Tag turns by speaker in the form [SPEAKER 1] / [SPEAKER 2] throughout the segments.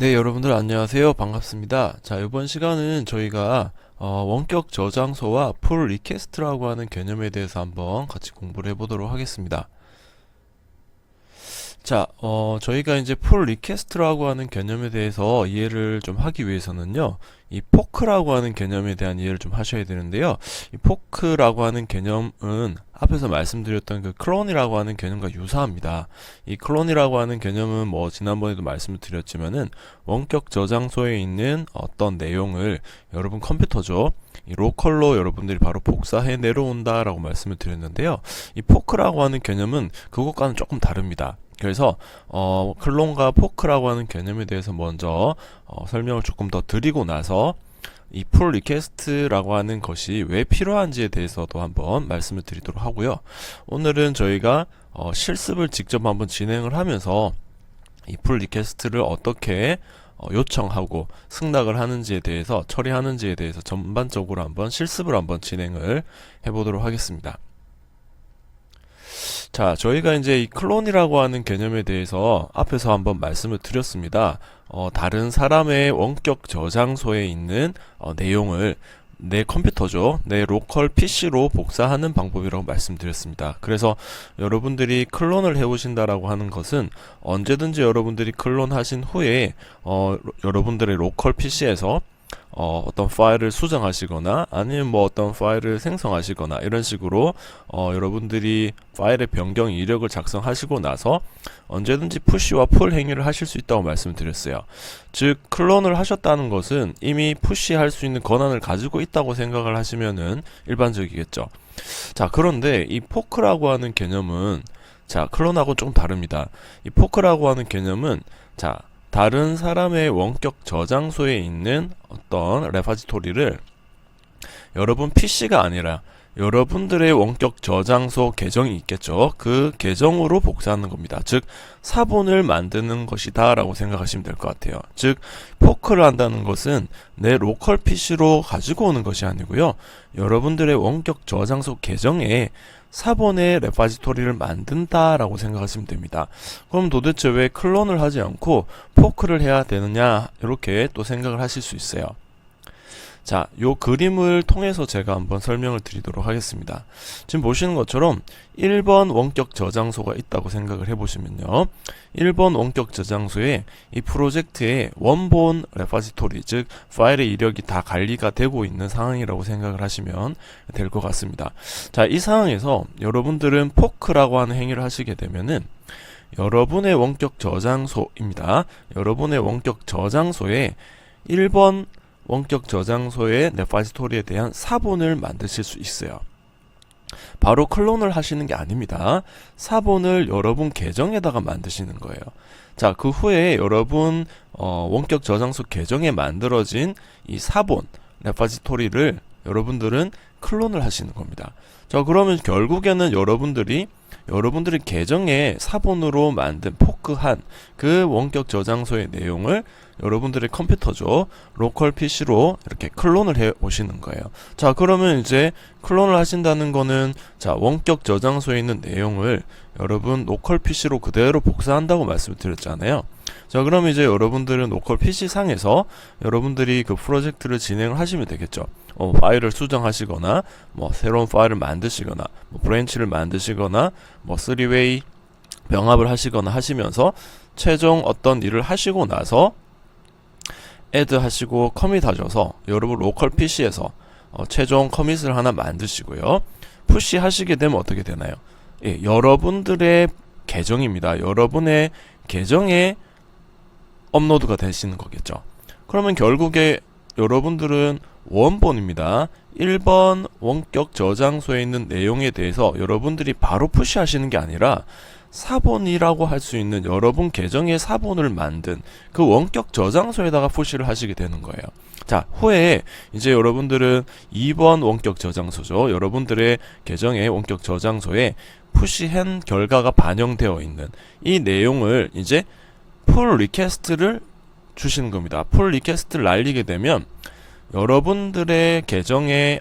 [SPEAKER 1] 네, 여러분들 안녕하세요. 반갑습니다. 자, 이번 시간은 저희가 원격 저장소와 풀 리퀘스트라고 하는 개념에 대해서 한번 같이 공부를 해보도록 하겠습니다. 자, 저희가 이제 풀 리퀘스트라고 하는 개념에 대해서 이해를 좀 하기 위해서는요, 이 포크라고 하는 개념에 대한 이해를 좀 하셔야 되는데요. 이 포크라고 하는 개념은 앞에서 말씀드렸던 그 클론이라고 하는 개념과 유사합니다. 이 클론이라고 하는 개념은 뭐 지난번에도 말씀을 드렸지만은 원격 저장소에 있는 어떤 내용을 여러분 컴퓨터죠. 이 로컬로 여러분들이 바로 복사해 내려온다라고 말씀을 드렸는데요. 이 포크라고 하는 개념은 그것과는 조금 다릅니다. 그래서 클론과 포크라고 하는 개념에 대해서 먼저 설명을 조금 더 드리고 나서 이 풀 리퀘스트라고 하는 것이 왜 필요한지에 대해서도 한번 말씀을 드리도록 하고요. 오늘은 저희가 실습을 직접 한번 진행을 하면서 이 풀 리퀘스트를 어떻게 요청하고 승낙을 하는지에 대해서 처리하는지에 대해서 전반적으로 한번 실습을 한번 진행을 해보도록 하겠습니다. 자, 저희가 이제 이 클론이라고 하는 개념에 대해서 앞에서 한번 말씀을 드렸습니다. 다른 사람의 원격 저장소에 있는 내용을 내 컴퓨터죠. 내 로컬 PC로 복사하는 방법이라고 말씀드렸습니다. 그래서 여러분들이 클론을 해오신다라고 하는 것은 언제든지 여러분들이 클론하신 후에 여러분들의 로컬 PC에서 어떤 파일을 수정하시거나 아니면 뭐 어떤 파일을 생성하시거나 이런 식으로 여러분들이 파일의 변경 이력을 작성하시고 나서 언제든지 푸시와 풀 행위를 하실 수 있다고 말씀드렸어요. 즉 클론을 하셨다는 것은 이미 푸시할 수 있는 권한을 가지고 있다고 생각을 하시면은 일반적이겠죠. 자, 그런데 이 포크라고 하는 개념은 자, 클론하고 좀 다릅니다. 이 포크라고 하는 개념은 자, 다른 사람의 원격 저장소에 있는 어떤 레파지토리를 여러분 PC가 아니라 여러분들의 원격 저장소 계정이 있겠죠. 그 계정으로 복사하는 겁니다. 즉 사본을 만드는 것이다 라고 생각하시면 될 것 같아요. 즉 포크를 한다는 것은 내 로컬 PC로 가지고 오는 것이 아니고요. 여러분들의 원격 저장소 계정에 사본의 레파지토리를 만든다라고 생각하시면 됩니다. 그럼 도대체 왜 클론을 하지 않고 포크를 해야 되느냐 이렇게 또 생각을 하실 수 있어요. 자, 요 그림을 통해서 제가 한번 설명을 드리도록 하겠습니다. 지금 보시는 것처럼 1번 원격 저장소가 있다고 생각을 해보시면요. 1번 원격 저장소에 이 프로젝트의 원본 레파지토리, 즉 파일의 이력이 다 관리가 되고 있는 상황이라고 생각을 하시면 될 것 같습니다. 자, 이 상황에서 여러분들은 포크라고 하는 행위를 하시게 되면은 여러분의 원격 저장소입니다. 여러분의 원격 저장소에 1번 원격 저장소의 레파지토리에 대한 사본을 만드실 수 있어요. 바로 클론을 하시는 게 아닙니다. 사본을 여러분 계정에다가 만드시는 거예요. 자, 그 후에 여러분 원격 저장소 계정에 만들어진 이 사본 레파지토리를 여러분들은 클론을 하시는 겁니다. 자, 그러면 결국에는 여러분들이 계정에 사본으로 만든 포크한 그 원격 저장소의 내용을 여러분들의 컴퓨터죠. 로컬 PC로 이렇게 클론을 해 오시는 거예요. 자, 그러면 이제 클론을 하신다는 거는 자, 원격 저장소에 있는 내용을 여러분 로컬 PC로 그대로 복사한다고 말씀을 드렸잖아요. 자, 그럼 이제 여러분들은 로컬 PC 상에서 여러분들이 그 프로젝트를 진행을 하시면 되겠죠. 파일을 수정하시거나 뭐 새로운 파일을 만드시거나 뭐 브랜치를 만드시거나 뭐 3웨이 병합을 하시거나 하시면서 최종 어떤 일을 하시고 나서 add 하시고 커밋 하셔서 여러분 로컬 PC에서 최종 커밋을 하나 만드시고요. 푸시 하시게 되면 어떻게 되나요? 예, 여러분들의 계정입니다. 여러분의 계정에 업로드가 되시는 거겠죠. 그러면 결국에 여러분들은 원본입니다. 1번 원격 저장소에 있는 내용에 대해서 여러분들이 바로 푸시하시는 게 아니라 사본이라고 할 수 있는 여러분 계정의 사본을 만든 그 원격 저장소에다가 푸시를 하시게 되는 거예요. 자, 후에 이제 여러분들은 2번 원격 저장소죠. 여러분들의 계정의 원격 저장소에 푸시한 결과가 반영되어 있는 이 내용을 이제 풀 리퀘스트를 주시는 겁니다. 풀 리퀘스트를 날리게 되면 여러분들의 계정의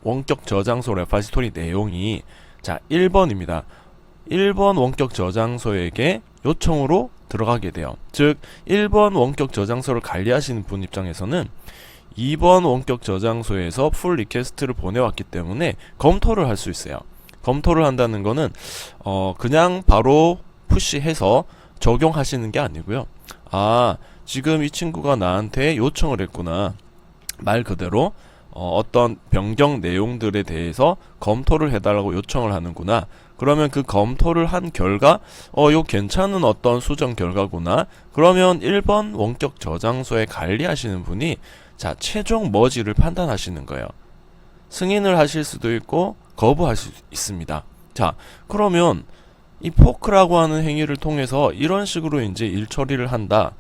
[SPEAKER 1] 원격 저장소 레파지토리 내용이 자 1번입니다. 1번 원격 저장소에게 요청으로 들어가게 돼요. 즉 1번 원격 저장소를 관리하시는 분 입장에서는 2번 원격 저장소에서 풀 리퀘스트를 보내왔기 때문에 검토를 할 수 있어요. 검토를 한다는 거는 그냥 바로 푸시해서 적용하시는 게 아니고요. 아, 지금 이 친구가 나한테 요청을 했구나. 말 그대로 어떤 변경 내용들에 대해서 검토를 해달라고 요청을 하는구나. 그러면 그 검토를 한 결과 요 괜찮은 어떤 수정 결과구나. 그러면 1번 원격 저장소에 관리하시는 분이 자, 최종 머지를 판단하시는 거예요. 승인을 하실 수도 있고 거부할 수 있습니다. 자, 그러면 이 포크라고 하는 행위를 통해서 이런 식으로 이제 일 처리를 한다.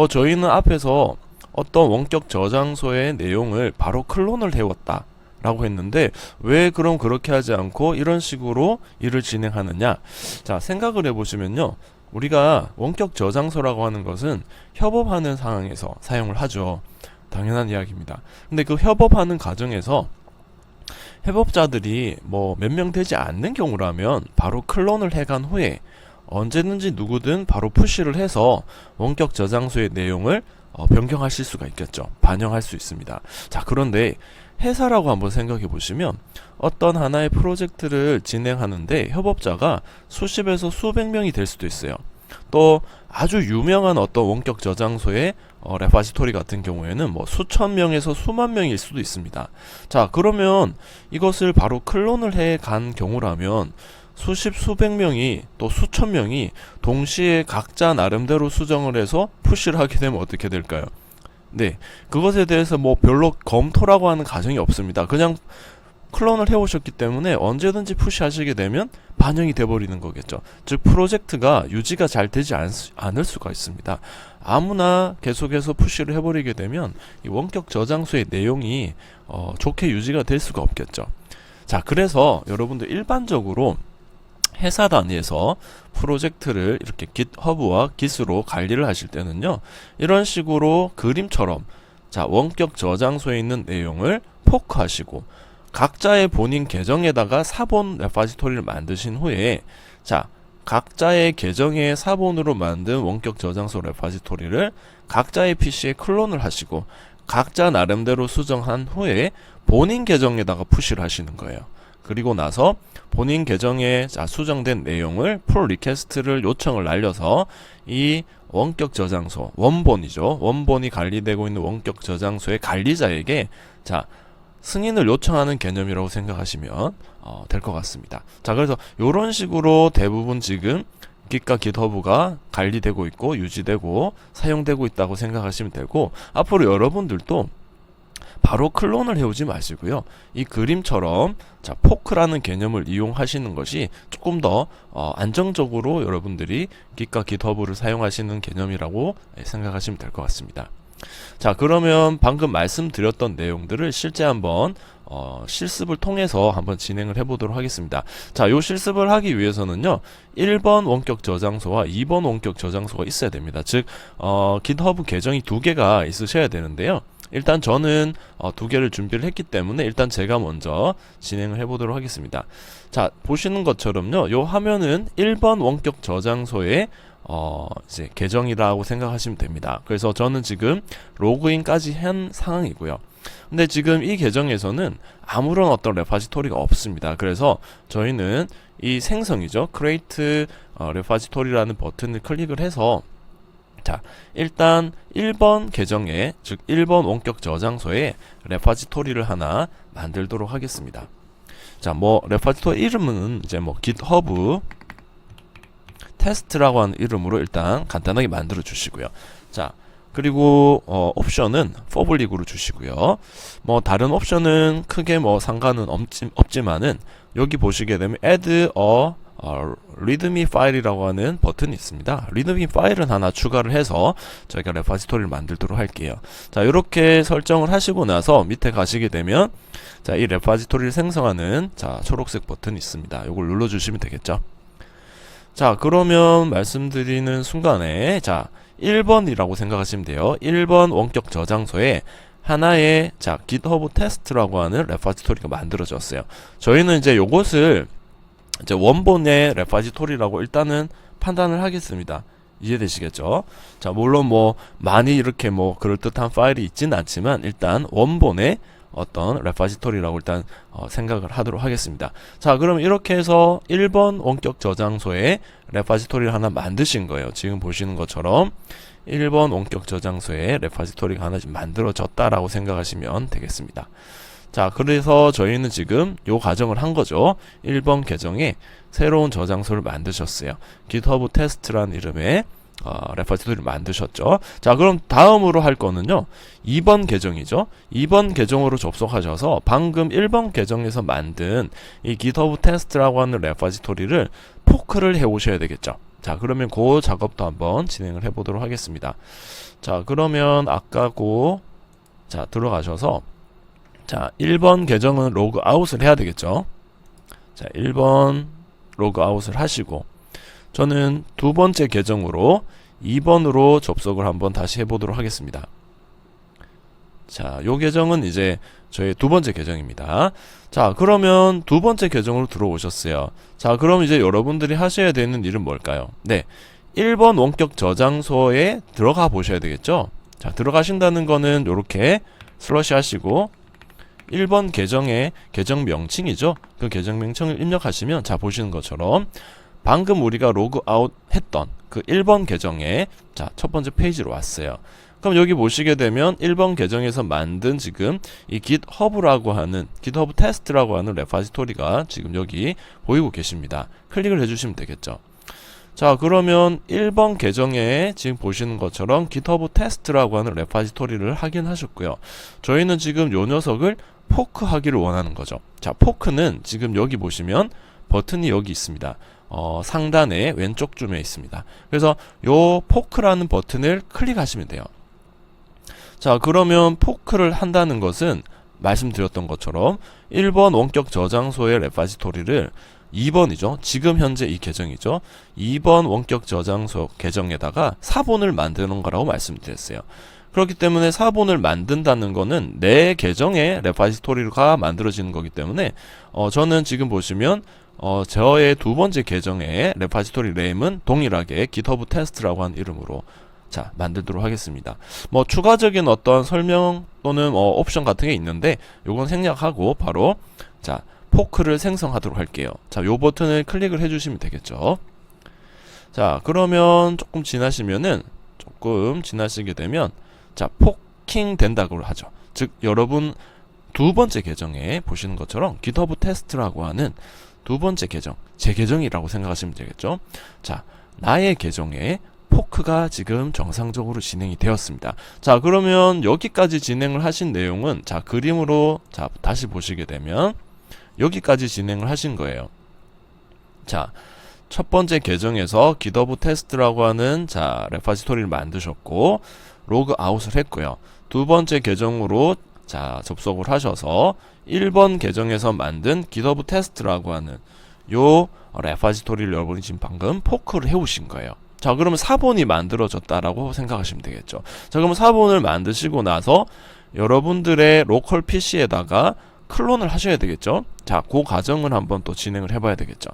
[SPEAKER 1] 저희는 앞에서 어떤 원격 저장소의 내용을 바로 클론을 해왔다 라고 했는데 왜 그럼 그렇게 하지 않고 이런 식으로 일을 진행하느냐. 자, 생각을 해보시면요, 우리가 원격 저장소라고 하는 것은 협업하는 상황에서 사용을 하죠. 당연한 이야기입니다. 근데 그 협업하는 과정에서 협업자들이 뭐 몇 명 되지 않는 경우라면 바로 클론을 해간 후에 언제든지 누구든 바로 푸시를 해서 원격 저장소의 내용을 변경하실 수가 있겠죠. 반영할 수 있습니다. 자, 그런데 회사라고 한번 생각해 보시면 어떤 하나의 프로젝트를 진행하는데 협업자가 수십에서 수백 명이 될 수도 있어요. 또 아주 유명한 어떤 원격 저장소의 레파지토리 같은 경우에는 뭐 수천 명에서 수만 명일 수도 있습니다. 자, 그러면 이것을 바로 클론을 해 간 경우라면 수십 수백 명이 또 수천 명이 동시에 각자 나름대로 수정을 해서 푸시를 하게 되면 어떻게 될까요? 네, 그것에 대해서 뭐 별로 검토라고 하는 과정이 없습니다. 그냥 클론을 해오셨기 때문에 언제든지 푸시하시게 되면 반영이 돼버리는 거겠죠. 즉 프로젝트가 유지가 잘 되지 않을 수가 있습니다. 아무나 계속해서 푸시를 해버리게 되면 이 원격 저장소의 내용이 좋게 유지가 될 수가 없겠죠. 자, 그래서 여러분들 일반적으로 회사 단위에서 프로젝트를 이렇게 깃허브와 깃으로 관리를 하실 때는요, 이런 식으로 그림처럼 자, 원격 저장소에 있는 내용을 포크하시고 각자의 본인 계정에다가 사본 레파지토리를 만드신 후에 자, 각자의 계정의 사본으로 만든 원격 저장소 레파지토리를 각자의 PC에 클론을 하시고 각자 나름대로 수정한 후에 본인 계정에다가 푸시를 하시는 거예요. 그리고 나서 본인 계정에 수정된 내용을 풀 리퀘스트를 요청을 날려서 이 원격 저장소, 원본이죠. 원본이 관리되고 있는 원격 저장소의 관리자에게 자, 승인을 요청하는 개념이라고 생각하시면 될 것 같습니다. 자, 그래서 이런 식으로 대부분 지금 깃과 깃허브가 관리되고 있고 유지되고 사용되고 있다고 생각하시면 되고, 앞으로 여러분들도 바로 클론을 해오지 마시고요. 이 그림처럼 자, 포크라는 개념을 이용하시는 것이 조금 더 안정적으로 여러분들이 깃과 깃허브를 사용하시는 개념이라고 생각하시면 될 것 같습니다. 자, 그러면 방금 말씀드렸던 내용들을 실제 한번 실습을 통해서 한번 진행을 해보도록 하겠습니다. 자, 요 실습을 하기 위해서는요, 1번 원격 저장소와 2번 원격 저장소가 있어야 됩니다. 즉 깃허브 계정이 2개가 있으셔야 되는데요, 일단 저는 2개를 준비를 했기 때문에 일단 제가 먼저 진행을 해보도록 하겠습니다. 자, 보시는 것처럼요, 요 화면은 1번 원격 저장소의 이제 계정이라고 생각하시면 됩니다. 그래서 저는 지금 로그인까지 한 상황이고요. 근데 지금 이 계정에서는 아무런 어떤 레파지토리가 없습니다. 그래서 저희는 이 생성이죠, create 레파지토리라는 버튼을 클릭을 해서 자, 일단 1번 계정에, 즉 1번 원격 저장소에 레파지토리를 하나 만들도록 하겠습니다. 자, 뭐 레파지토리 이름은 이제 뭐 깃허브 테스트라고 하는 이름으로 일단 간단하게 만들어 주시고요. 자, 그리고 옵션은 퍼블릭으로 주시고요. 뭐 다른 옵션은 크게 뭐 상관은 없지만은 여기 보시게 되면 add a readme 파일이라고 하는 버튼이 있습니다. readme 파일은 하나 추가를 해서 저희가 레파지토리를 만들도록 할게요. 자, 이렇게 설정을 하시고 나서 밑에 가시게 되면 자, 이 레파지토리를 생성하는 자, 초록색 버튼이 있습니다. 이걸 눌러 주시면 되겠죠. 자, 그러면 말씀드리는 순간에 자, 1번이라고 생각하시면 돼요. 1번 원격 저장소에 하나의 자, 깃허브 테스트라고 하는 레파지토리가 만들어졌어요. 저희는 이제 요것을 이제 원본의 레파지토리라고 일단은 판단을 하겠습니다. 이해되시겠죠? 자, 물론 뭐 많이 이렇게 뭐 그럴듯한 파일이 있지는 않지만 일단 원본의 어떤 레파지토리라고 일단 생각을 하도록 하겠습니다. 자, 그럼 이렇게 해서 1번 원격 저장소에 레파지토리를 하나 만드신 거예요. 지금 보시는 것처럼 1번 원격 저장소에 레파지토리가 하나 만들어졌다라고 생각하시면 되겠습니다. 자, 그래서 저희는 지금 요 과정을 한 거죠. 1번 계정에 새로운 저장소를 만드셨어요. GitHub 테스트라는 이름의 레파지토리를 만드셨죠. 자, 그럼 다음으로 할 거는요, 2번 계정이죠. 2번 계정으로 접속하셔서 방금 1번 계정에서 만든 이 GitHub 테스트라고 하는 레파지토리를 포크를 해 오셔야 되겠죠. 자, 그러면 그 작업도 한번 진행을 해 보도록 하겠습니다. 자, 그러면 자, 들어가셔서 자, 1번 계정은 로그아웃을 해야 되겠죠. 자, 1번 로그아웃을 하시고, 저는 두 번째 계정으로 2번으로 접속을 한번 다시 해보도록 하겠습니다. 자, 요 계정은 이제 저의 두 번째 계정입니다. 자, 그러면 두 번째 계정으로 들어오셨어요. 자, 그럼 이제 여러분들이 하셔야 되는 일은 뭘까요? 네, 1번 원격 저장소에 들어가 보셔야 되겠죠. 자, 들어가신다는 거는 요렇게 슬러시 하시고 1번 계정의 계정 명칭이죠. 그 계정 명칭을 입력하시면, 자, 보시는 것처럼 방금 우리가 로그아웃 했던 그 1번 계정에 자, 첫 번째 페이지로 왔어요. 그럼 여기 보시게 되면 1번 계정에서 만든 지금 이 GitHub라고 하는 GitHub 테스트라고 하는 레파지토리가 지금 여기 보이고 계십니다. 클릭을 해주시면 되겠죠. 자, 그러면 1번 계정에 지금 보시는 것처럼 GitHub 테스트라고 하는 레파지토리를 확인하셨고요. 저희는 지금 요 녀석을 포크 하기를 원하는 거죠. 자, 포크는 지금 여기 보시면 버튼이 여기 있습니다. 상단에 왼쪽쯤에 있습니다. 그래서 요 포크라는 버튼을 클릭하시면 돼요. 자, 그러면 포크를 한다는 것은 말씀드렸던 것처럼 1번 원격 저장소의 레파지토리를 2번이죠. 지금 현재 이 계정이죠. 2번 원격 저장소 계정에다가 사본을 만드는 거라고 말씀드렸어요. 그렇기 때문에 사본을 만든다는 거는 내 계정의 레파지토리가 만들어지는 거기 때문에 저는 지금 보시면 저의 두 번째 계정의 레파지토리 네임은 동일하게 GitHub 테스트라고 하는 이름으로 자, 만들도록 하겠습니다. 뭐 추가적인 어떤 설명 또는 옵션 같은 게 있는데 요건 생략하고 바로 자, 포크를 생성하도록 할게요. 자, 요 버튼을 클릭을 해주시면 되겠죠. 자, 그러면 조금 지나시게 되면 자, 포킹 된다고 하죠. 즉, 여러분 두 번째 계정에 보시는 것처럼 GitHub 테스트라고 하는 두 번째 계정, 제 계정이라고 생각하시면 되겠죠. 자, 나의 계정에 포크가 지금 정상적으로 진행이 되었습니다. 자, 그러면 여기까지 진행을 하신 내용은 자, 그림으로 자, 다시 보시게 되면 여기까지 진행을 하신 거예요. 자, 첫 번째 계정에서 GitHub 테스트라고 하는 자, 레파지토리를 만드셨고 로그아웃을 했고요. 두 번째 계정으로 자, 접속을 하셔서 1번 계정에서 만든 GitHub 테스트라고 하는 요 레파지토리를 여러분이 지금 방금 포크를 해오신 거예요. 자, 그러면 사본이 만들어졌다라고 생각하시면 되겠죠. 자, 그러면 사본을 만드시고 나서 여러분들의 로컬 PC에다가 클론을 하셔야 되겠죠. 자, 그 과정을 한번 또 진행을 해봐야 되겠죠.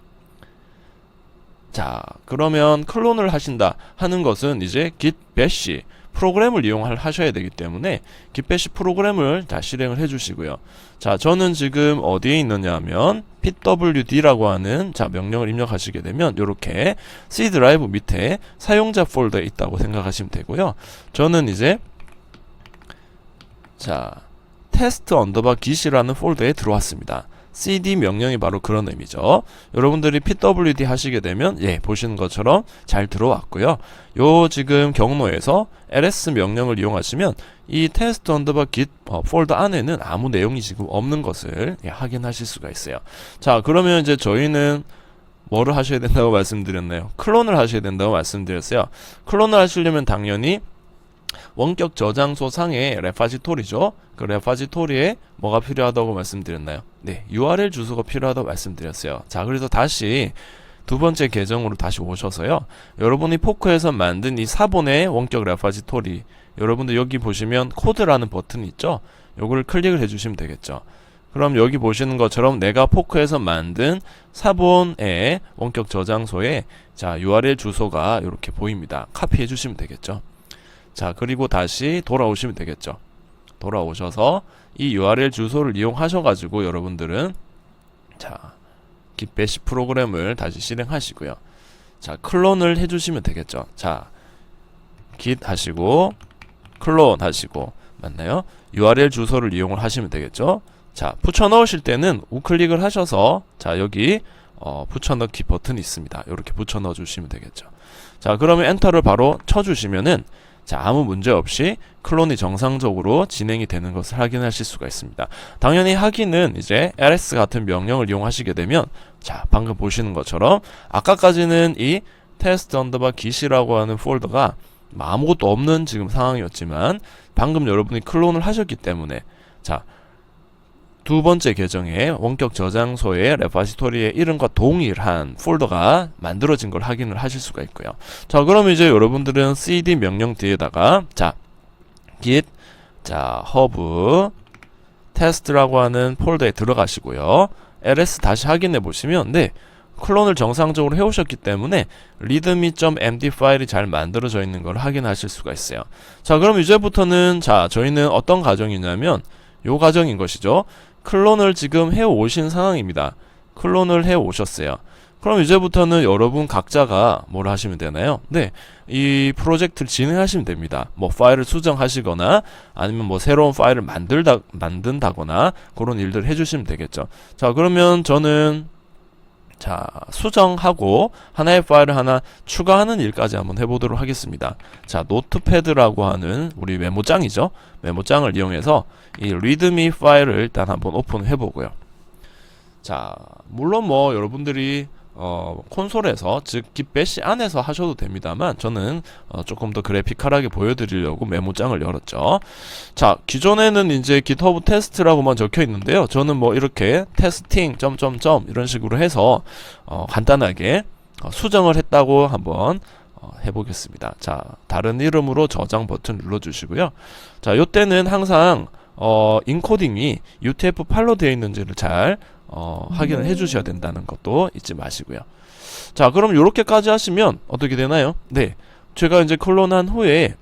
[SPEAKER 1] 자, 그러면 클론을 하신다 하는 것은 이제 git bash 프로그램을 이용하셔야 되기 때문에 git bash 프로그램을 다 실행을 해주시고요. 자, 저는 지금 어디에 있느냐 하면 pwd라고 하는 자, 명령을 입력하시게 되면 이렇게 C 드라이브 밑에 사용자 폴더에 있다고 생각하시면 되고요. 저는 이제 자, test underbar git이라는 폴더에 들어왔습니다. cd 명령이 바로 그런 의미죠. 여러분들이 pwd 하시게 되면 보시는 것처럼 잘 들어왔고요. 요 지금 경로에서 ls 명령을 이용하시면 이 test underbar git 폴더 안에는 아무 내용이 지금 없는 것을 확인하실 수가 있어요. 자, 그러면 이제 저희는 뭐를 하셔야 된다고 말씀드렸나요? 클론을 하셔야 된다고 말씀드렸어요. 클론을 하시려면 당연히 원격 저장소 상의 레파지토리죠. 그 레파지토리에 뭐가 필요하다고 말씀드렸나요? 네, URL 주소가 필요하다고 말씀드렸어요. 자, 그래서 다시 두 번째 계정으로 다시 오셔서요. 여러분이 포크에서 만든 이 사본의 원격 레파지토리, 여러분들 여기 보시면 코드라는 버튼이 있죠. 요거를 클릭을 해주시면 되겠죠. 그럼 여기 보시는 것처럼 내가 포크에서 만든 사본의 원격 저장소에 자 URL 주소가 이렇게 보입니다. 카피해 주시면 되겠죠. 자 그리고 다시 돌아오시면 되겠죠. 돌아오셔서 이 URL 주소를 이용하셔 가지고 여러분들은 자 git bash 프로그램을 다시 실행하시고요. 자 클론을 해주시면 되겠죠. 자 git 하시고 클론 하시고 맞나요? URL 주소를 이용을 하시면 되겠죠. 자 붙여 넣으실 때는 우클릭을 하셔서 자 여기 붙여 넣기 버튼이 있습니다. 이렇게 붙여 넣어 주시면 되겠죠. 자 그러면 엔터를 바로 쳐 주시면은 자 아무 문제 없이 클론이 정상적으로 진행이 되는 것을 확인하실 수가 있습니다. 당연히 확인은 이제 ls 같은 명령을 이용하시게 되면 자 방금 보시는 것처럼 아까까지는 이 test underbar git이라고 하는 폴더가 아무것도 없는 지금 상황이었지만 방금 여러분이 클론을 하셨기 때문에 자 두 번째 계정의 원격 저장소의 레파지토리의 이름과 동일한 폴더가 만들어진 걸 확인을 하실 수가 있고요. 자 그럼 이제 여러분들은 cd 명령 뒤에다가 자 git 자 hub test라고 하는 폴더에 들어가시고요. ls 다시 확인해 보시면 네 클론을 정상적으로 해오셨기 때문에 readme.md 파일이 잘 만들어져 있는 걸 확인하실 수가 있어요. 자 그럼 이제부터는 자 저희는 어떤 과정이냐면 요 과정인 것이죠. 클론을 지금 해오신 상황입니다. 클론을 해오셨어요. 그럼 이제부터는 여러분 각자가 뭘 하시면 되나요? 네, 이 프로젝트를 진행하시면 됩니다. 뭐 파일을 수정하시거나 아니면 뭐 새로운 파일을 만든다거나 그런 일들 해주시면 되겠죠. 자 그러면 저는 자 수정하고 하나의 파일을 하나 추가하는 일까지 한번 해보도록 하겠습니다. 자 노트패드라고 하는 우리 메모장이죠. 메모장을 이용해서 이 readme 파일을 일단 한번 오픈을 해보고요. 자 물론 뭐 여러분들이 콘솔에서 즉 git bash 안에서 하셔도 됩니다만 저는 조금 더 그래픽하게 보여드리려고 메모장을 열었죠. 자 기존에는 이제 GitHub 테스트라고만 적혀 있는데요. 저는 뭐 이렇게 테스팅 점점점 이런 식으로 해서 간단하게 수정을 했다고 한번 해보겠습니다. 자 다른 이름으로 저장 버튼 눌러주시고요. 자 요때는 항상 인코딩이 UTF-8로 되어 있는지를 잘 확인을 해주셔야 된다는 것도 잊지 마시고요. 자 그럼 요렇게까지 하시면 어떻게 되나요? 네 제가 이제 클론한 후에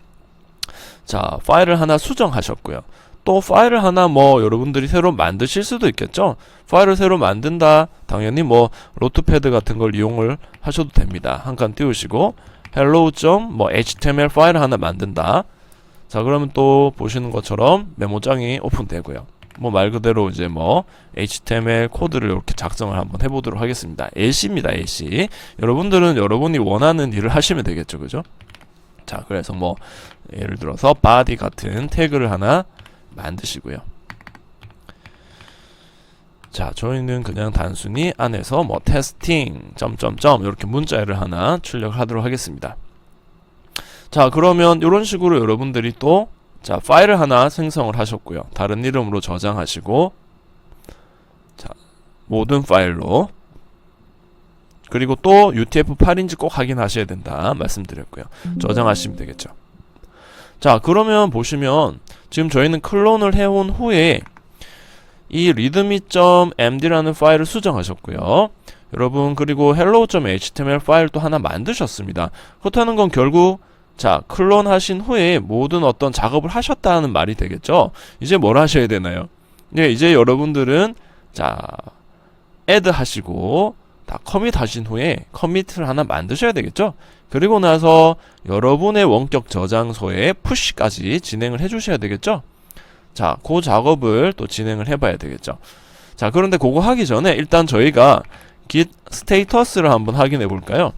[SPEAKER 1] 자 파일을 하나 수정하셨고요. 또 파일을 하나 뭐 여러분들이 새로 만드실 수도 있겠죠. 파일을 새로 만든다 당연히 뭐 노트패드 같은 걸 이용을 하셔도 됩니다. 한 칸 띄우시고 hello 뭐 html 파일을 하나 만든다. 자 그러면 또 보시는 것처럼 메모장이 오픈되고요. 뭐 말 그대로 이제 뭐 HTML 코드를 이렇게 작성을 한번 해보도록 하겠습니다. LC입니다. LC. 여러분들은 여러분이 원하는 일을 하시면 되겠죠, 그죠? 자, 그래서 뭐 예를 들어서 body 같은 태그를 하나 만드시고요. 자, 저희는 그냥 단순히 안에서 뭐 테스팅 점점점 이렇게 문자를 하나 출력하도록 하겠습니다. 자, 그러면 이런 식으로 여러분들이 또 자 파일을 하나 생성을 하셨고요. 다른 이름으로 저장하시고 자 모든 파일로 그리고 또 UTF-8인지 꼭 확인하셔야 된다 말씀드렸고요. 저장하시면 되겠죠. 자 그러면 보시면 지금 저희는 클론을 해온 후에 이 readme.md라는 파일을 수정하셨고요. 여러분 그리고 hello.html 파일 또 하나 만드셨습니다. 그렇다는 건 결국 자 클론 하신 후에 모든 어떤 작업을 하셨다는 말이 되겠죠. 이제 뭘 하셔야 되나요? 네, 이제 여러분들은 자 add 하시고 다 커밋 하신 후에 커밋을 하나 만드셔야 되겠죠. 그리고 나서 여러분의 원격 저장소에 푸시까지 진행을 해 주셔야 되겠죠. 자 그 작업을 또 진행을 해 봐야 되겠죠. 자 그런데 그거 하기 전에 일단 저희가 git 스테이터스를 한번 확인해 볼까요?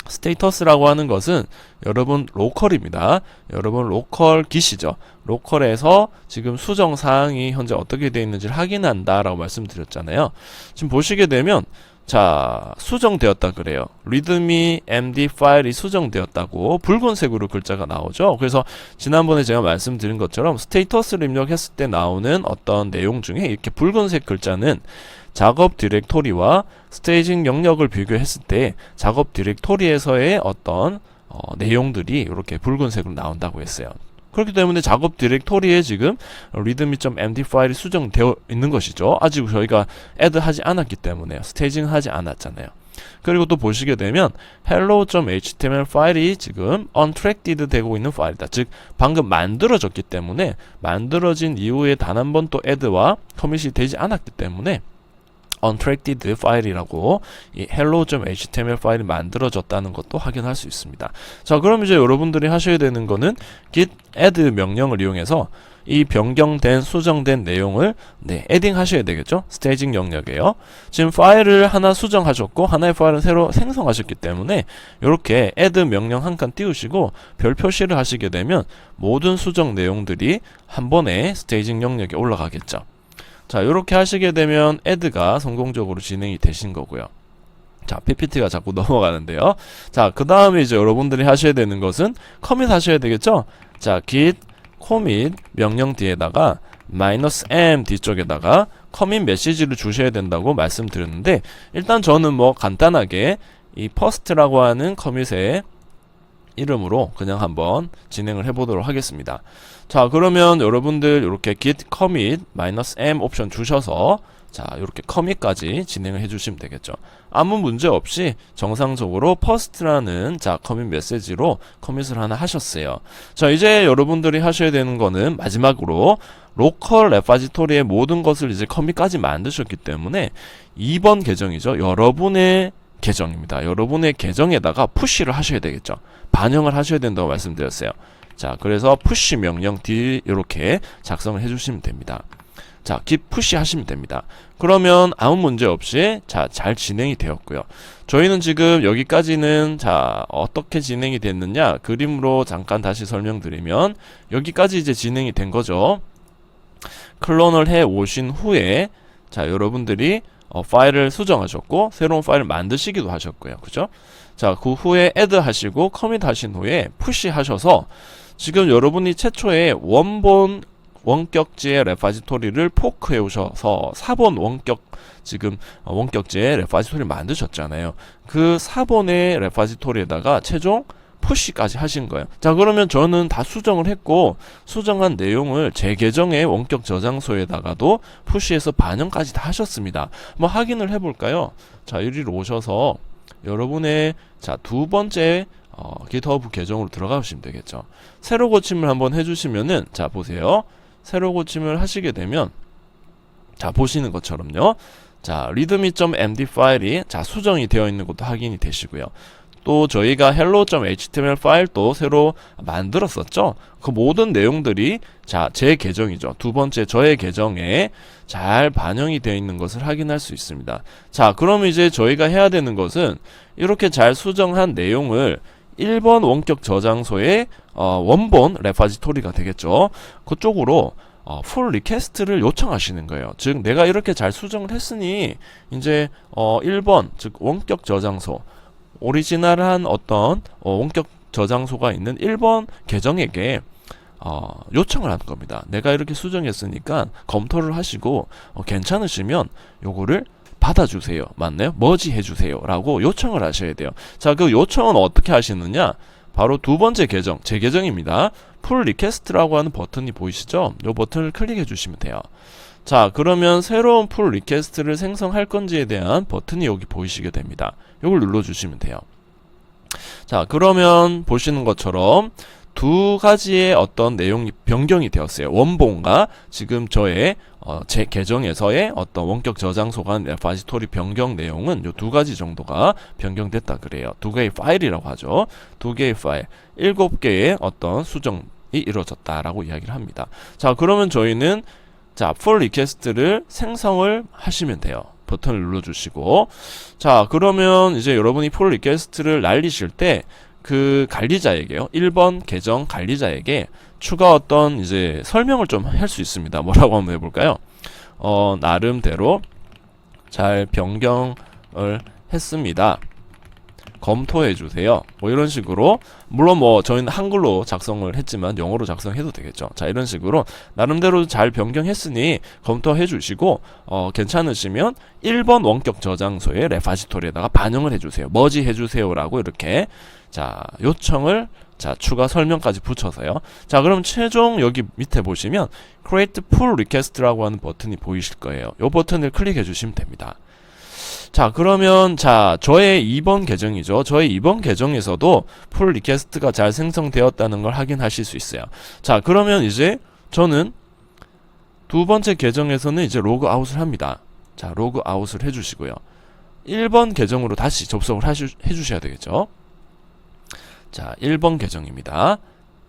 [SPEAKER 1] 스테이터스라고 하는 것은 여러분 로컬입니다. 여러분 로컬 git이죠. 로컬에서 지금 수정 사항이 현재 어떻게 되어 있는지를 확인한다 라고 말씀드렸잖아요. 지금 보시게 되면 자 수정되었다 그래요. readme md 파일이 수정되었다고 붉은색으로 글자가 나오죠. 그래서 지난번에 제가 말씀드린 것처럼 스테이터스를 입력했을 때 나오는 어떤 내용 중에 이렇게 붉은색 글자는 작업 디렉토리와 스테이징 영역을 비교했을 때 작업 디렉토리에서의 어떤 내용들이 이렇게 붉은색으로 나온다고 했어요. 그렇기 때문에 작업 디렉토리에 지금 readme.md 파일이 수정되어 있는 것이죠. 아직 저희가 add 하지 않았기 때문에요. 스테이징 하지 않았잖아요. 그리고 또 보시게 되면 hello.html 파일이 지금 untracked 되고 있는 파일이다. 즉 방금 만들어졌기 때문에, 만들어진 이후에 단 한 번 또 add와 커밋이 되지 않았기 때문에 untracked 파일이라고 이 hello.html 파일이 만들어졌다는 것도 확인할 수 있습니다. 자, 그럼 이제 여러분들이 하셔야 되는 거는 git add 명령을 이용해서 이 변경된, 수정된 내용을 에딩 하셔야 되겠죠. 스테이징 영역이에요. 지금 파일을 하나 수정하셨고 하나의 파일을 새로 생성하셨기 때문에 이렇게 add 명령 한 칸 띄우시고 별 표시를 하시게 되면 모든 수정 내용들이 한 번에 스테이징 영역에 올라가겠죠. 자, 이렇게 하시게 되면 add가 성공적으로 진행이 되신 거고요. 자, PPT가 자꾸 넘어가는데요. 자, 그 다음에 이제 여러분들이 하셔야 되는 것은 커밋 하셔야 되겠죠. 자, git commit 명령 뒤에다가 -m 뒤쪽에다가 커밋 메시지를 주셔야 된다고 말씀드렸는데, 일단 저는 뭐 간단하게 이 first라고 하는 커밋의 이름으로 그냥 한번 진행을 해보도록 하겠습니다. 자, 그러면 여러분들 이렇게 git commit -m 옵션 주셔서 자, 이렇게 커밋까지 진행을 해주시면 되겠죠. 아무 문제 없이 정상적으로 first라는 자 커밋 메시지로 커밋을 하나 하셨어요. 자, 이제 여러분들이 하셔야 되는 거는 마지막으로 로컬 레파지토리의 모든 것을 이제 커밋까지 만드셨기 때문에 2번 계정이죠. 여러분의 계정입니다. 여러분의 계정에다가 푸시를 하셔야 되겠죠. 반영을 하셔야 된다고 말씀드렸어요. 자, 그래서 푸시 명령 D 이렇게 작성을 해주시면 됩니다. 자, git push 하시면 됩니다. 그러면 아무 문제 없이 자, 잘 진행이 되었고요. 저희는 지금 여기까지는 자, 어떻게 진행이 됐느냐 그림으로 잠깐 다시 설명드리면 여기까지 이제 진행이 된 거죠. 클론을 해 오신 후에 자, 여러분들이 파일을 수정하셨고 새로운 파일을 만드시기도 하셨고요. 그죠? 자, 그 후에 add 하시고 commit 하신 후에 push 하셔서 지금 여러분이 최초에 원본 원격지의 레파지토리를 포크해 오셔서 4번 원격 지금 원격지의 레파지토리를 만드셨잖아요. 그 4번의 레파지토리에다가 최종 푸시까지 하신 거예요. 자, 그러면 저는 다 수정을 했고 수정한 내용을 제 계정의 원격 저장소에다가도 푸시해서 반영까지 다 하셨습니다. 한번 확인을 해볼까요? 자, 이리로 오셔서 여러분의 자, 두 번째 GitHub 계정으로 들어가시면 되겠죠. 새로 고침을 한번 해주시면은 자, 보세요. 새로 고침을 하시게 되면 자, 보시는 것처럼요. 자, readme.md 파일이 자, 수정이 되어 있는 것도 확인이 되시고요. 또 저희가 hello.html 파일도 새로 만들었었죠. 그 모든 내용들이 자, 제 계정이죠. 두 번째 저의 계정에 잘 반영이 되어 있는 것을 확인할 수 있습니다. 자, 그럼 이제 저희가 해야 되는 것은 이렇게 잘 수정한 내용을 1번 원격 저장소의 원본 레파지토리가 되겠죠. 그쪽으로 풀 리퀘스트를 요청하시는 거예요. 즉 내가 이렇게 잘 수정을 했으니 이제 1번 즉 원격 저장소 오리지널한 어떤 원격 저장소가 있는 1번 계정에게 요청을 하는 겁니다. 내가 이렇게 수정했으니까 검토를 하시고 괜찮으시면 요거를 받아주세요. 맞나요? 머지 해주세요. 라고 요청을 하셔야 돼요. 자, 그 요청은 어떻게 하시느냐? 바로 두 번째 계정, 제 계정입니다. 풀 리퀘스트라고 하는 버튼이 보이시죠? 이 버튼을 클릭해 주시면 돼요. 자, 그러면 새로운 풀 리퀘스트를 생성할 건지에 대한 버튼이 여기 보이시게 됩니다. 이걸 눌러주시면 돼요. 자, 그러면 보시는 것처럼 두 가지의 어떤 내용이 변경이 되었어요. 원본과 지금 저의 제 계정에서의 어떤 원격 저장소 간 레파지토리 변경 내용은 요 두 가지 정도가 변경됐다 그래요. 두 개의 파일이라고 하죠. 두 개의 파일, 7개의 어떤 수정이 이루어졌다라고 이야기를 합니다. 자, 그러면 저희는 자, 풀 리퀘스트를 생성을 하시면 돼요. 버튼을 눌러주시고 자, 그러면 이제 여러분이 풀 리퀘스트를 날리실 때 그 관리자에게요. 1번 계정 관리자에게 추가 어떤 이제 설명을 좀 할 수 있습니다. 뭐라고 한번 해볼까요? 나름대로 잘 변경을 했습니다. 검토해 주세요. 뭐 이런 식으로 물론 뭐 저희는 한글로 작성을 했지만 영어로 작성해도 되겠죠. 자, 이런 식으로 나름대로 잘 변경했으니 검토해 주시고 괜찮으시면 1번 원격 저장소의 레파지토리에다가 반영을 해 주세요. 머지 해 주세요라고 이렇게 자, 요청을 자, 추가 설명까지 붙여서요. 자, 그럼 최종 여기 밑에 보시면 Create Pull Request라고 하는 버튼이 보이실 거예요. 이 버튼을 클릭해 주시면 됩니다. 자, 그러면 자, 저의 2번 계정이죠. 저의 2번 계정에서도 풀 리퀘스트가 잘 생성되었다는 걸 확인하실 수 있어요. 자, 그러면 이제 저는 두 번째 계정에서는 이제 로그아웃을 합니다. 자, 로그아웃을 해주시고요. 1번 계정으로 다시 접속을 해주셔야 되겠죠. 자, 1번 계정입니다.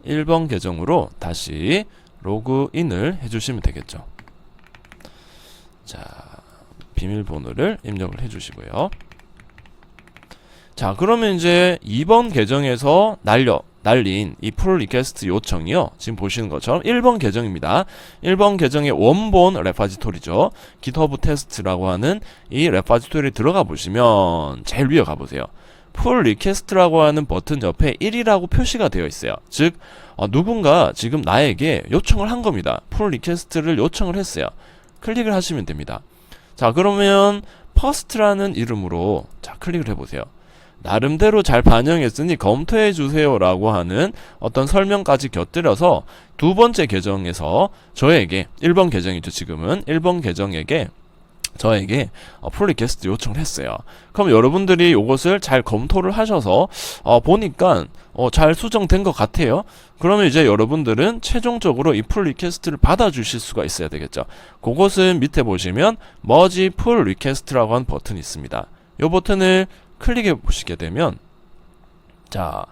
[SPEAKER 1] 1번 계정으로 다시 로그인을 해주시면 되겠죠. 자, 비밀번호를 입력을 해주시고요. 자, 그러면 이제 2번 계정에서 날린 이 풀 리퀘스트 요청이요. 지금 보시는 것처럼 1번 계정입니다. 1번 계정의 원본 레파지토리죠. GitHub 테스트라고 하는 이 레파지토리에 들어가 보시면 제일 위에 가보세요. 풀 리퀘스트라고 하는 버튼 옆에 1이라고 표시가 되어 있어요. 즉 누군가 지금 나에게 요청을 한 겁니다. 풀 리퀘스트를 요청을 했어요. 클릭을 하시면 됩니다. 자, 그러면 퍼스트라는 이름으로 자, 클릭을 해보세요. 나름대로 잘 반영했으니 검토해 주세요 라고 하는 어떤 설명까지 곁들여서 두 번째 계정에서 저에게 1번 계정이죠. 지금은 1번 계정에게 저에게 풀 리퀘스트 요청을 했어요. 그럼 여러분들이 이것을 잘 검토를 하셔서 보니까 잘 수정된 것 같아요. 그러면 이제 여러분들은 최종적으로 이 풀 리퀘스트를 받아주실 수가 있어야 되겠죠. 그것은 밑에 보시면 머지 풀 리퀘스트라고 하는 버튼이 있습니다. 이 버튼을 클릭해 보시게 되면 자,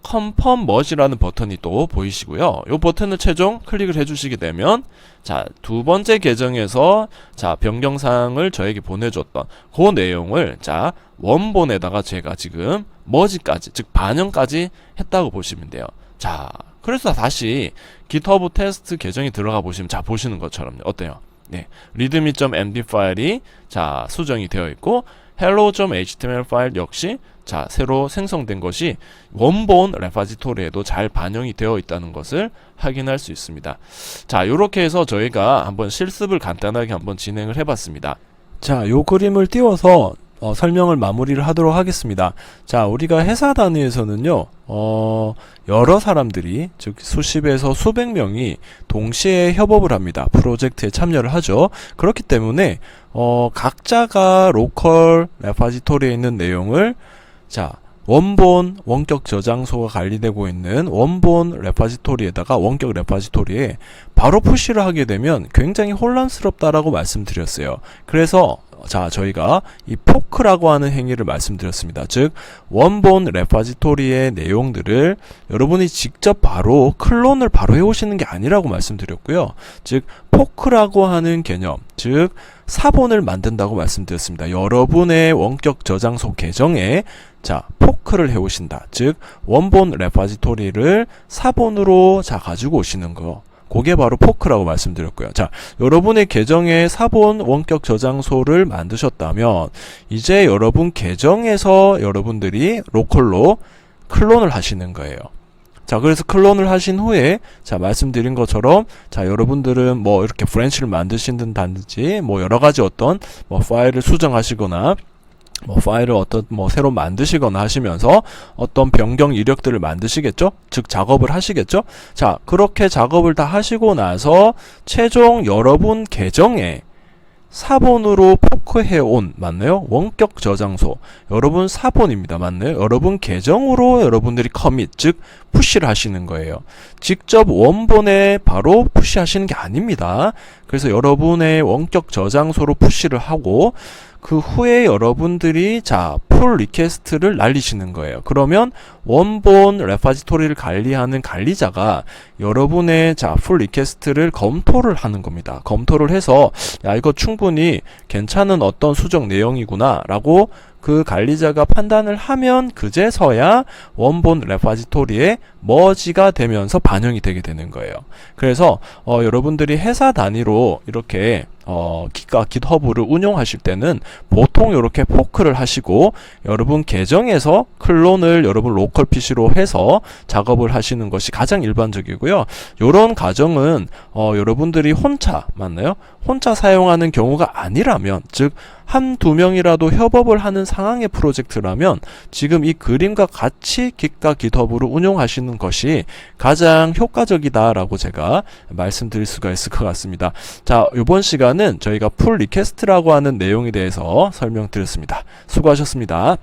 [SPEAKER 1] 컨펌 머지라는 버튼이 또 보이시고요. 이 버튼을 최종 클릭을 해주시게 되면 자, 두 번째 계정에서 자, 변경사항을 저에게 보내줬던 그 내용을 자, 원본에다가 제가 지금 머지까지 즉 반영까지 했다고 보시면 돼요. 자, 그래서 다시 GitHub 테스트 계정에 들어가 보시면 자, 보시는 것처럼 어때요? 네, readme.md 파일이 자, 수정이 되어 있고 hello.html 파일 역시 자, 새로 생성된 것이 원본 레파지토리에도 잘 반영이 되어 있다는 것을 확인할 수 있습니다. 자, 요렇게 해서 저희가 한번 실습을 간단하게 한번 진행을 해봤습니다. 자, 요 그림을 띄워서 설명을 마무리를 하도록 하겠습니다. 자, 우리가 회사 단위에서는요, 여러 사람들이, 즉 수십에서 수백 명이 동시에 협업을 합니다. 프로젝트에 참여를 하죠. 그렇기 때문에 각자가 로컬 레파지토리에 있는 내용을 자, 원격 저장소가 관리되고 있는 원본 레파지토리에다가 원격 레파지토리에 바로 푸시를 하게 되면 굉장히 혼란스럽다라고 말씀드렸어요. 그래서 자, 저희가 이 포크라고 하는 행위를 말씀드렸습니다. 즉 원본 레파지토리의 내용들을 여러분이 직접 바로 클론을 바로 해오시는 게 아니라고 말씀드렸고요. 즉 포크라고 하는 개념, 즉 사본을 만든다고 말씀드렸습니다. 여러분의 원격 저장소 계정에 자, 포크를 해오신다. 즉 원본 레파지토리를 사본으로 자, 가지고 오시는 거. 그게 바로 포크라고 말씀드렸고요. 자, 여러분의 계정에 사본 원격 저장소를 만드셨다면 이제 여러분 계정에서 여러분들이 로컬로 클론을 하시는 거예요. 자, 그래서 클론을 하신 후에 자, 말씀드린 것처럼 자, 여러분들은 뭐 이렇게 브랜치를 만드신다든지 뭐 여러 가지 어떤 뭐 파일을 수정하시거나 뭐 파일을 새로 만드시거나 하시면서 어떤 변경 이력들을 만드시겠죠? 즉 작업을 하시겠죠? 자, 그렇게 작업을 다 하시고 나서 최종 여러분 계정에 사본으로 포크해온 맞나요? 원격 저장소 여러분 사본입니다. 맞나요? 여러분 계정으로 여러분들이 커밋 즉 푸시를 하시는 거예요. 직접 원본에 바로 푸시하시는 게 아닙니다. 그래서 여러분의 원격 저장소로 푸시를 하고 그 후에 여러분들이 자, 풀 리퀘스트를 날리시는 거예요. 그러면 원본 레파지토리를 관리하는 관리자가 여러분의 자, 풀 리퀘스트를 검토를 하는 겁니다. 검토를 해서 야, 이거 충분히 괜찮은 어떤 수정 내용이구나 라고 그 관리자가 판단을 하면 그제서야 원본 레파지토리에 머지가 되면서 반영이 되게 되는 거예요. 그래서 여러분들이 회사 단위로 이렇게 기가 깃허브를 운용하실 때는 보통 이렇게 포크를 하시고 여러분 계정에서 클론을 여러분 로컬 PC로 해서 작업을 하시는 것이 가장 일반적이고요. 이런 가정은 여러분들이 혼자 맞나요? 혼자 사용하는 경우가 아니라면, 즉 한두 명이라도 협업을 하는 상황의 프로젝트라면 지금 이 그림과 같이 깃과 깃허브를 운용하시는 것이 가장 효과적이다라고 제가 말씀드릴 수가 있을 것 같습니다. 자, 이번 시간은 저희가 풀 리퀘스트라고 하는 내용에 대해서 설명드렸습니다. 수고하셨습니다.